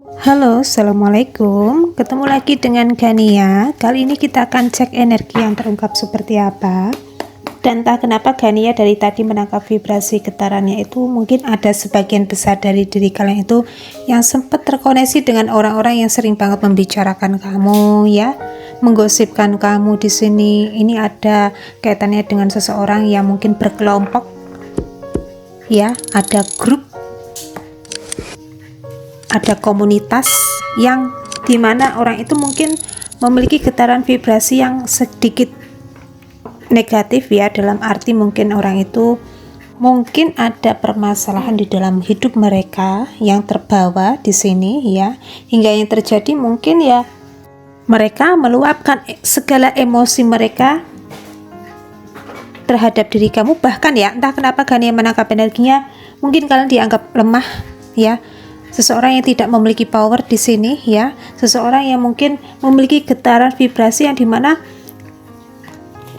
Halo, Assalamualaikum. Ketemu lagi dengan Gania. Kali ini kita akan cek energi yang terungkap seperti apa. Dan entah kenapa Gania dari tadi menangkap vibrasi getarannya itu mungkin ada sebagian besar dari diri kalian itu yang sempat terkoneksi dengan orang-orang yang sering banget membicarakan kamu ya, menggosipkan kamu di sini. Ini ada kaitannya dengan seseorang yang mungkin berkelompok ya, ada grup, ada komunitas yang dimana orang itu mungkin memiliki getaran vibrasi yang sedikit negatif ya, dalam arti mungkin orang itu mungkin ada permasalahan di dalam hidup mereka yang terbawa di sini ya, hingga yang terjadi mungkin ya mereka meluapkan segala emosi mereka terhadap diri kamu. Bahkan ya entah kenapa Gania menangkap energinya, mungkin kalian dianggap lemah ya, seseorang yang tidak memiliki power di sini ya, seseorang yang mungkin memiliki getaran vibrasi yang dimana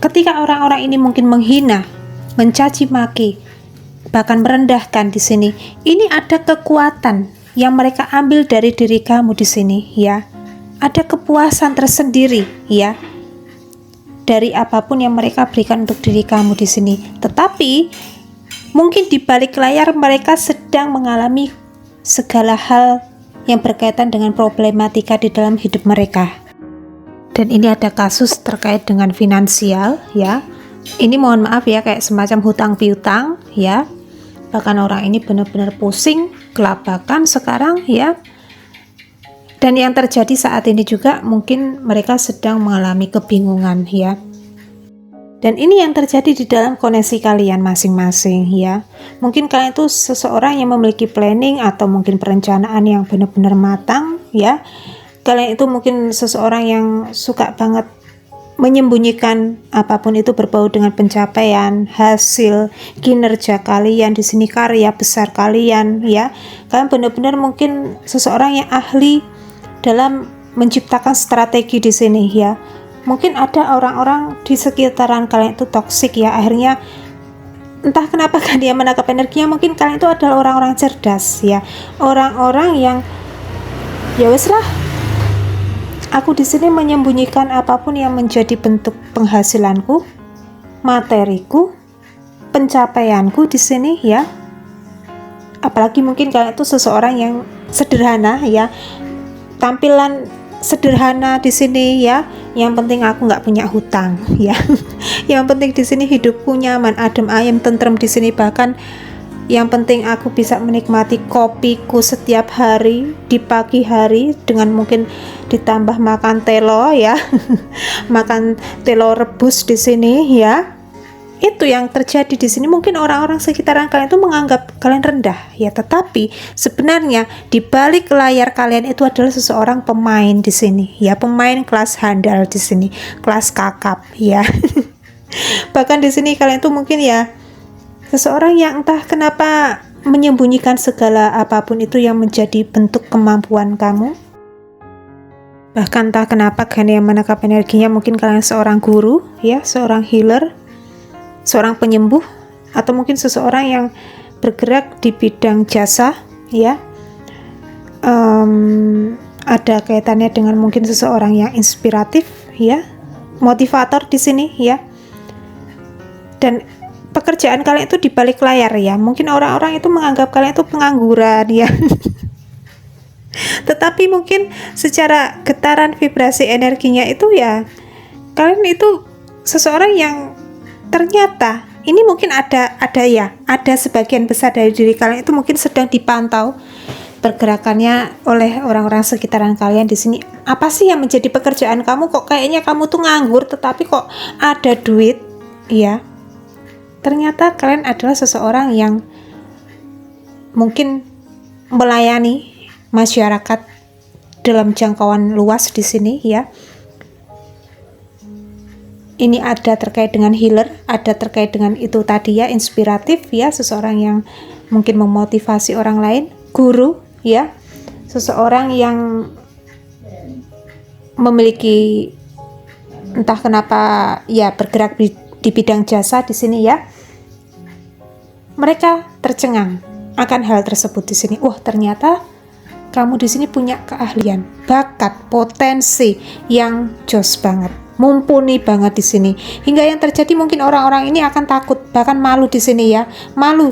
ketika orang-orang ini mungkin menghina, mencaci maki, bahkan merendahkan di sini, ini ada kekuatan yang mereka ambil dari diri kamu di sini ya, ada kepuasan tersendiri ya dari apapun yang mereka berikan untuk diri kamu di sini. Tetapi mungkin di balik layar mereka sedang mengalami segala hal yang berkaitan dengan problematika di dalam hidup mereka. Dan ini ada kasus terkait dengan finansial ya. Ini mohon maaf ya, kayak semacam hutang piutang ya. Bahkan orang ini benar-benar pusing, kelabakan sekarang ya. Dan yang terjadi saat ini juga mungkin mereka sedang mengalami kebingungan ya. Dan ini yang terjadi di dalam koneksi kalian masing-masing ya. Mungkin kalian itu seseorang yang memiliki planning atau mungkin perencanaan yang benar-benar matang ya. Kalian itu mungkin seseorang yang suka banget menyembunyikan apapun itu berbau dengan pencapaian, hasil, kinerja kalian di sini, karya besar kalian ya. Kalian benar-benar mungkin seseorang yang ahli dalam menciptakan strategi di sini ya. Mungkin ada orang-orang di sekitaran kalian itu toksik ya, akhirnya entah kenapa kan dia menangkap energinya, mungkin kalian itu adalah orang-orang cerdas ya, orang-orang yang ya wes lah, aku di sini menyembunyikan apapun yang menjadi bentuk penghasilanku, materiku, pencapaianku di sini ya. Apalagi mungkin kalian itu seseorang yang sederhana ya, tampilan sederhana di sini ya. Yang penting aku nggak punya hutang ya. Yang penting di sini hidupku nyaman, adem ayem, tentrem di sini. Bahkan yang penting aku bisa menikmati kopiku setiap hari di pagi hari dengan mungkin ditambah makan telo ya. Makan telo rebus di sini ya. Itu yang terjadi di sini. Mungkin orang-orang sekitaran kalian itu menganggap kalian rendah ya, tetapi sebenarnya di balik layar kalian itu adalah seseorang pemain di sini ya, pemain kelas handal di sini, kelas kakap ya. Bahkan di sini kalian itu mungkin ya seseorang yang entah kenapa menyembunyikan segala apapun itu yang menjadi bentuk kemampuan kamu. Bahkan entah kenapa kan yang menangkap energinya, mungkin kalian seorang guru ya, seorang healer, seorang penyembuh, atau mungkin seseorang yang bergerak di bidang jasa ya. Ada kaitannya dengan mungkin seseorang yang inspiratif ya, motivator di sini ya. Dan pekerjaan kalian itu di balik layar ya. Mungkin orang-orang itu menganggap kalian itu pengangguran ya. Tetapi mungkin secara getaran vibrasi energinya itu ya, kalian itu seseorang yang ternyata ini mungkin ada sebagian besar dari diri kalian itu mungkin sedang dipantau pergerakannya oleh orang-orang sekitaran kalian di sini. Apa sih yang menjadi pekerjaan kamu? Kok kayaknya kamu tuh nganggur tetapi kok ada duit ya. Ternyata kalian adalah seseorang yang mungkin melayani masyarakat dalam jangkauan luas di sini ya. Ini ada terkait dengan healer, ada terkait dengan itu tadi ya, inspiratif ya, seseorang yang mungkin memotivasi orang lain, guru ya, seseorang yang memiliki entah kenapa ya bergerak di bidang jasa di sini ya. Mereka tercengang akan hal tersebut di sini. Wah, ternyata kamu di sini punya keahlian, bakat, potensi yang jos banget, mumpuni banget di sini. Hingga yang terjadi mungkin orang-orang ini akan takut, bahkan malu di sini ya, malu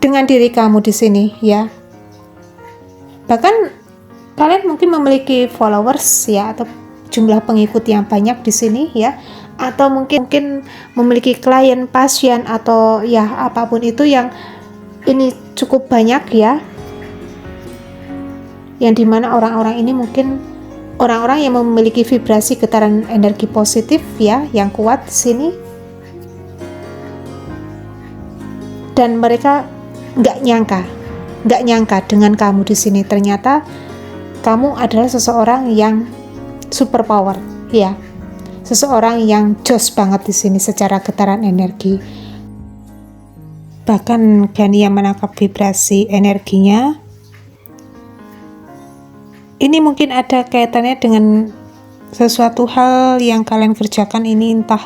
dengan diri kamu di sini ya. Bahkan kalian mungkin memiliki followers ya, atau jumlah pengikut yang banyak di sini ya, atau mungkin memiliki klien, pasien, atau ya apapun itu yang ini cukup banyak ya, yang dimana orang-orang ini mungkin orang-orang yang memiliki vibrasi getaran energi positif ya, yang kuat di sini, dan mereka nggak nyangka dengan kamu di sini. Ternyata kamu adalah seseorang yang super power ya, seseorang yang jos banget di sini secara getaran energi. Bahkan Gania menangkap vibrasi energinya. Ini mungkin ada kaitannya dengan sesuatu hal yang kalian kerjakan ini, entah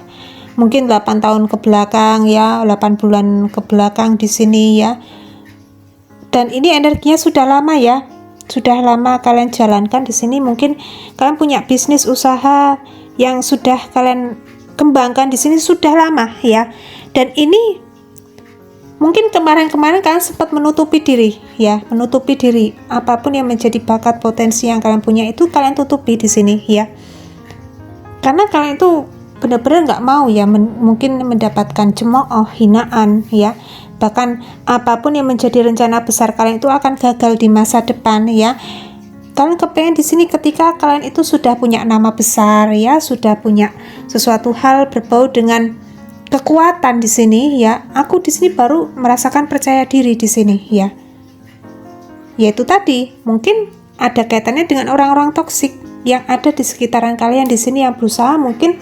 mungkin 8 tahun ke belakang ya, 8 bulan ke belakang di sini ya. Dan ini energinya sudah lama ya, sudah lama kalian jalankan di sini. Mungkin kalian punya bisnis usaha yang sudah kalian kembangkan di sini sudah lama ya. Dan ini mungkin kemarin-kemarin kalian sempat menutupi diri ya, menutupi diri. Apapun yang menjadi bakat potensi yang kalian punya itu kalian tutupi di sini ya. Karena kalian itu benar-benar nggak mau ya mungkin mendapatkan cemooh, hinaan ya. Bahkan apapun yang menjadi rencana besar kalian itu akan gagal di masa depan ya. Kalian kepengen di sini ketika kalian itu sudah punya nama besar ya, sudah punya sesuatu hal berbau dengan kekuatan di sini ya. Aku di sini baru merasakan percaya diri di sini ya. Yaitu tadi mungkin ada kaitannya dengan orang-orang toksik yang ada di sekitaran kalian di sini, yang berusaha mungkin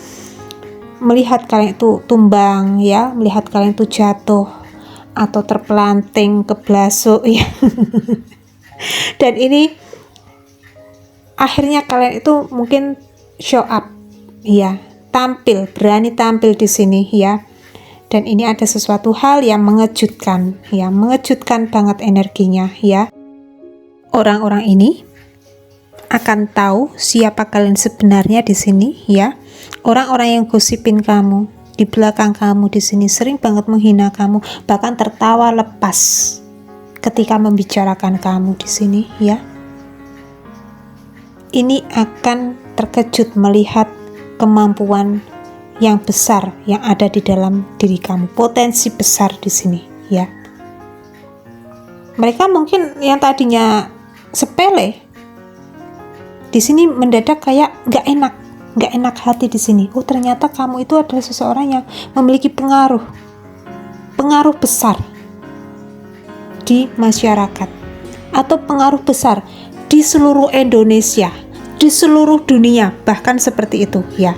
melihat kalian itu tumbang ya, melihat kalian itu jatuh atau terpelanting ke blasuk ya. Dan ini akhirnya kalian itu mungkin show up ya, tampil, berani tampil di sini ya. Dan ini ada sesuatu hal yang mengejutkan ya, mengejutkan banget energinya ya. Orang-orang ini akan tahu siapa kalian sebenarnya di sini ya. Orang-orang yang gosipin kamu di belakang kamu di sini, sering banget menghina kamu, bahkan tertawa lepas ketika membicarakan kamu di sini ya. Ini akan terkejut melihat kemampuan yang besar yang ada di dalam diri kamu, potensi besar di sini ya. Mereka mungkin yang tadinya sepele di sini mendadak kayak nggak enak hati di sini. Oh, ternyata kamu itu adalah seseorang yang memiliki pengaruh besar di masyarakat, atau pengaruh besar di seluruh Indonesia, di seluruh dunia, bahkan seperti itu ya.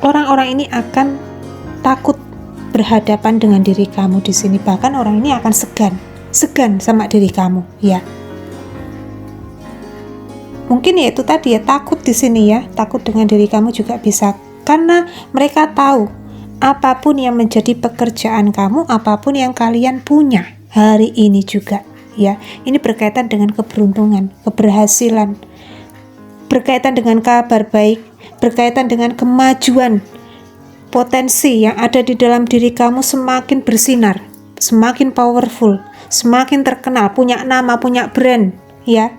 Orang-orang ini akan takut berhadapan dengan diri kamu di sini, bahkan orang ini akan segan sama diri kamu ya. Mungkin ya itu tadi ya, takut di sini ya, takut dengan diri kamu juga bisa, karena mereka tahu apapun yang menjadi pekerjaan kamu, apapun yang kalian punya hari ini juga ya, ini berkaitan dengan keberuntungan, keberhasilan, berkaitan dengan kabar baik, berkaitan dengan kemajuan. Potensi yang ada di dalam diri kamu semakin bersinar, semakin powerful, semakin terkenal, punya nama, punya brand ya.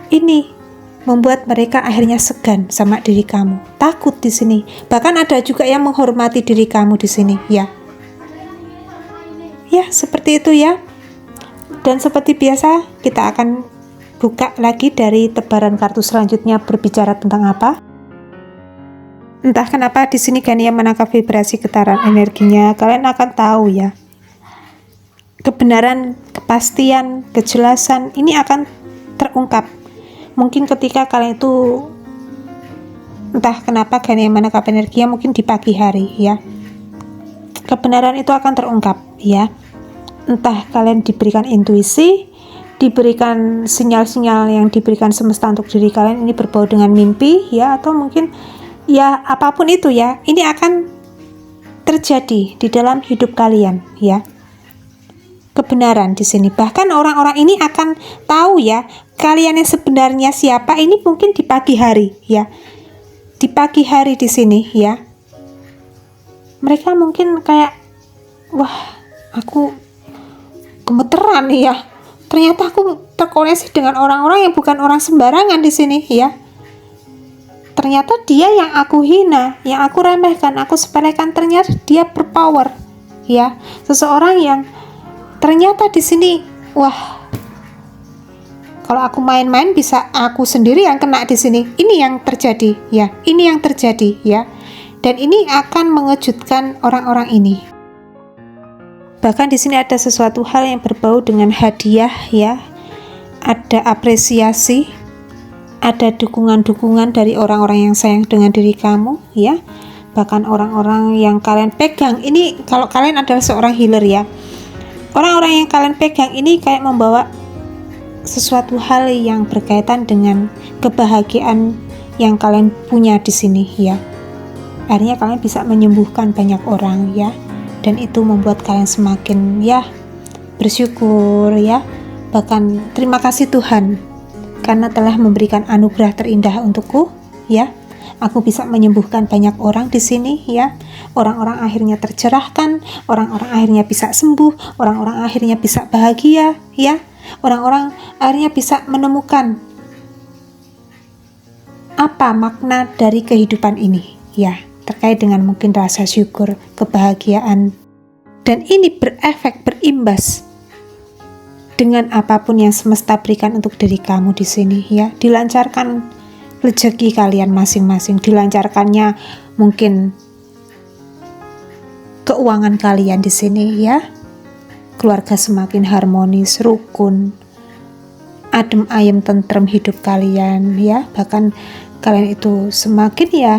Ini membuat mereka akhirnya segan sama diri kamu, takut di sini. Bahkan ada juga yang menghormati diri kamu di sini ya. Ya, seperti itu ya. Dan seperti biasa, kita akan buka lagi dari tebaran kartu selanjutnya berbicara tentang apa. Entah kenapa di sini Gania menangkap vibrasi getaran energinya. Kalian akan tahu ya, kebenaran, kepastian, kejelasan ini akan terungkap. Mungkin ketika kalian itu, entah kenapa Gania menangkap energinya mungkin di pagi hari ya, kebenaran itu akan terungkap ya. Entah kalian diberikan intuisi, diberikan sinyal-sinyal yang diberikan semesta untuk diri kalian, ini berbau dengan mimpi ya, atau mungkin ya apapun itu ya, ini akan terjadi di dalam hidup kalian ya. kebenaran di sini. Bahkan orang-orang ini akan tahu ya, kalian yang sebenarnya siapa ini mungkin di pagi hari ya. Di pagi hari di sini ya. Mereka mungkin kayak, wah, aku gemeteran nih ya. Ternyata aku terkoneksi dengan orang-orang yang bukan orang sembarangan di sini ya. Ternyata dia yang aku hina, yang aku remehkan, aku sepelekan, ternyata dia berpower ya. Seseorang yang ternyata di sini, wah, kalau aku main-main bisa aku sendiri yang kena di sini. Ini yang terjadi ya. Ini yang terjadi ya. Dan ini akan mengejutkan orang-orang ini. Bahkan di sini ada sesuatu hal yang berbau dengan hadiah ya. Ada apresiasi, ada dukungan-dukungan dari orang-orang yang sayang dengan diri kamu ya. Bahkan orang-orang yang kalian pegang ini, kalau kalian adalah seorang healer ya, orang-orang yang kalian pegang ini kayak membawa sesuatu hal yang berkaitan dengan kebahagiaan yang kalian punya di sini ya. Akhirnya kalian bisa menyembuhkan banyak orang ya, dan itu membuat kalian semakin ya bersyukur ya. Bahkan terima kasih Tuhan karena telah memberikan anugerah terindah untukku ya. Aku bisa menyembuhkan banyak orang di sini ya. Orang-orang akhirnya tercerahkan, orang-orang akhirnya bisa sembuh, orang-orang akhirnya bisa bahagia ya. Orang-orang akhirnya bisa menemukan apa makna dari kehidupan ini ya, terkait dengan mungkin rasa syukur, kebahagiaan. Dan ini berefek, berimbas dengan apapun yang semesta berikan untuk diri kamu di sini ya. Dilancarkan rezeki kalian masing-masing, dilancarkannya mungkin keuangan kalian di sini ya. Keluarga semakin harmonis, rukun, adem ayem tentrem hidup kalian ya. Bahkan kalian itu semakin ya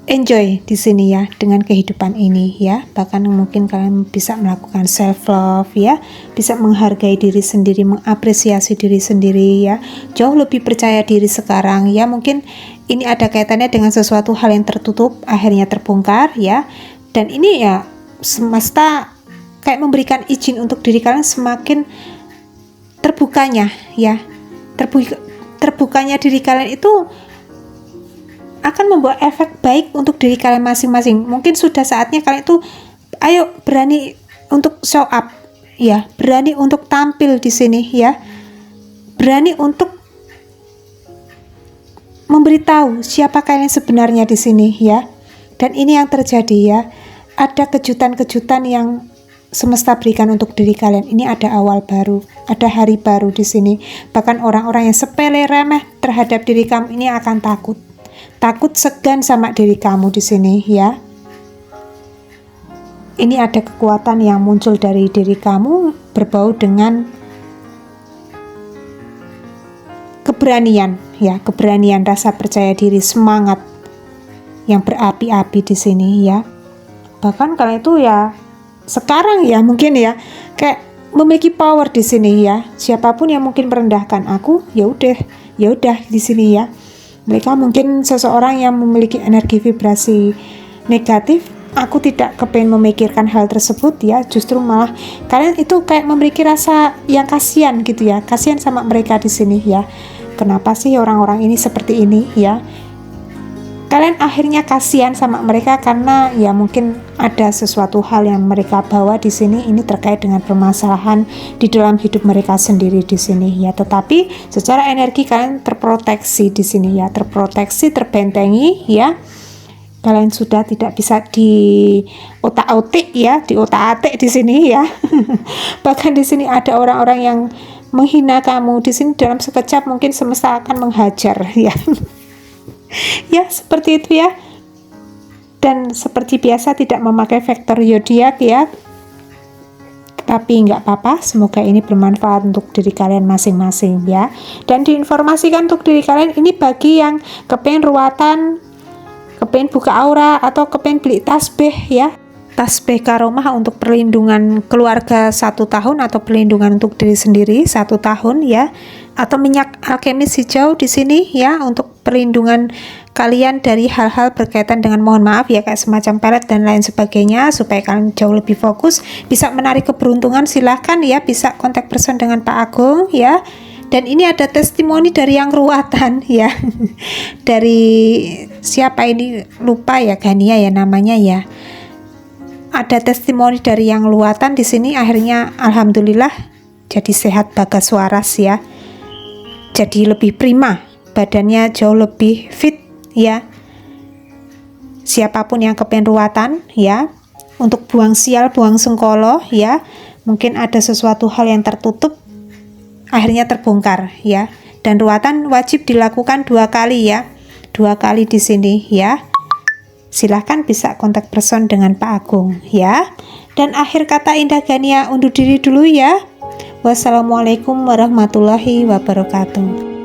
enjoy di sini ya dengan kehidupan ini ya. Bahkan mungkin kalian bisa melakukan self love ya, bisa menghargai diri sendiri, mengapresiasi diri sendiri ya, jauh lebih percaya diri sekarang ya. Mungkin ini ada kaitannya dengan sesuatu hal yang tertutup akhirnya terbongkar ya. Dan ini ya semesta kayak memberikan izin untuk diri kalian semakin terbukanya ya. Terbukanya diri kalian itu akan membawa efek baik untuk diri kalian masing-masing. Mungkin sudah saatnya kalian itu ayo berani untuk show up ya, berani untuk tampil di sini ya, berani untuk memberitahu siapa kalian sebenarnya di sini ya. Dan ini yang terjadi ya. Ada kejutan-kejutan yang semesta berikan untuk diri kalian. Ini ada awal baru, ada hari baru di sini. Bahkan orang-orang yang sepele remeh terhadap diri kamu ini akan takut segan sama diri kamu di sini ya. Ini ada kekuatan yang muncul dari diri kamu berbau dengan keberanian ya, keberanian, rasa percaya diri, semangat yang berapi-api di sini ya. Bahkan kalian itu ya sekarang ya mungkin ya kayak memiliki power di sini ya. Siapapun yang mungkin merendahkan aku, ya udah di sini ya. Mereka mungkin seseorang yang memiliki energi vibrasi negatif, aku tidak kepengen memikirkan hal tersebut ya. Justru malah kalian itu kayak memiliki rasa yang kasihan gitu ya, kasihan sama mereka di sini ya. Kenapa sih orang-orang ini seperti ini ya? Kalian akhirnya kasihan sama mereka karena ya mungkin ada sesuatu hal yang mereka bawa di sini, ini terkait dengan permasalahan di dalam hidup mereka sendiri di sini ya. Tetapi secara energi kalian terproteksi di sini ya, terproteksi, terbentengi ya. Kalian sudah tidak bisa di otak-atik ya, di otak-atik di sini ya. Bahkan di sini ada orang-orang yang menghina kamu di sini, dalam sekejap mungkin semesta akan menghajar ya. Ya seperti itu ya. Dan seperti biasa tidak memakai vektor zodiak ya, tapi nggak apa-apa, semoga ini bermanfaat untuk diri kalian masing-masing ya. Dan diinformasikan untuk diri kalian ini bagi yang kepengen ruatan, kepengen buka aura, atau kepengen beli tasbih ya, tasbih karomah untuk perlindungan keluarga 1 tahun atau perlindungan untuk diri sendiri 1 tahun ya, atau minyak alkemis hijau di sini ya untuk perlindungan kalian dari hal-hal berkaitan dengan mohon maaf ya, kayak semacam pelet dan lain sebagainya, supaya kalian jauh lebih fokus, bisa menarik keberuntungan, silahkan ya, bisa kontak person dengan Pak Agung ya. Dan ini ada testimoni dari yang ruwatan ya. Dari siapa ini, lupa ya, Gania ya namanya ya. Ada testimoni dari yang luatan di sini, akhirnya alhamdulillah jadi sehat bagas waras ya. Jadi lebih prima, badannya jauh lebih fit ya. Siapapun yang kepengen ruwatan ya, untuk buang sial, buang sengkolo ya, mungkin ada sesuatu hal yang tertutup, akhirnya terbongkar ya. Dan ruwatan wajib dilakukan 2 kali ya, 2 kali di sini ya. Silahkan bisa kontak person dengan Pak Agung ya. Dan akhir kata Indah Gania undur diri dulu ya. Wassalamualaikum warahmatullahi wabarakatuh.